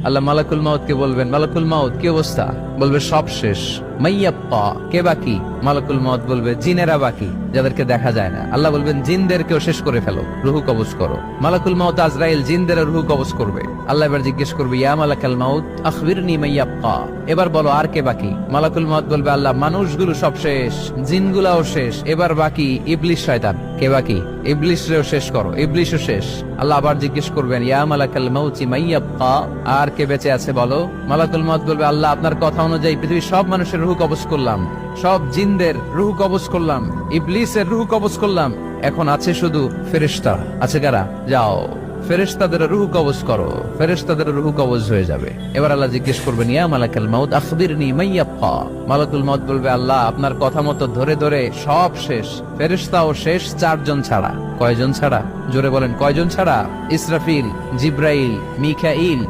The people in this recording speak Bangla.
আল্লাহ মালাকুল মাউত কে বলবেন, মালাকুল মাউত কি অবস্থা? বলবে সব শেষ। মাইয়াপ্পা, কে বাকি? মালাকুল মাউত বলবে জিনেরা বাকি, যাদেরকে দেখা যায় না। আল্লাহ বলবেন জিনদেরকেও শেষ করে ফেলো, রুহু কবজ করো। মালাকুল মাউত আজরাইল জিনদের রুহু কবজ করবে। আল্লাহ এবার জিজ্ঞেস করবে, ইয়া মালাকাল মাউত আখবিরনি মাইয়াপ্পা, এবার বলো আর কে বাকি? মালাকুল মাউত বলবে, আল্লাহ মানুষগুলো সব শেষ, জিনগুলাও শেষ, এবার বাকি ইবলিস শয়তান। কে বাকি? ইবলিসরেও শেষ করো, ইবলিসও শেষ। আল্লাহ আবার জিজ্ঞেস করবেন, ইয়া মালাকাল মাউতি মাইয়াপ্পা, আর কে বেঁচে আছে বলো? মালাকুল মাউত বলবে, আল্লাহ আপনার কথা অনুযায়ী পৃথিবীর সব মানুষের রুহু কবজ করলাম, সব জিনদের রুহু কবজ করলাম, ইবলিসের রুহু কবজ করলাম, এখন আছে শুধু ফেরেশতা। আছে কারা? যাও ফেরেশতাদের রুহু কবজ করো। ফেরেশতাদের রুহু কবজ হয়ে যাবে। এবার আল্লাহ জিজ্ঞেস করবেন, ইয়া মালাকাল মাউত আখবিরনি মাইয়াপ্পা। মালাকুল মাউত বলবে, আল্লাহ আপনার কথা মতো ধরে ধরে সব শেষ, ফেরেশতাও শেষ, 4 জন ছাড়া। কয়জন ছাড়া? জোরে বলেন, কয়জন ছাড়া? ইসরাফিল, জিব্রাইল, মিকাইল,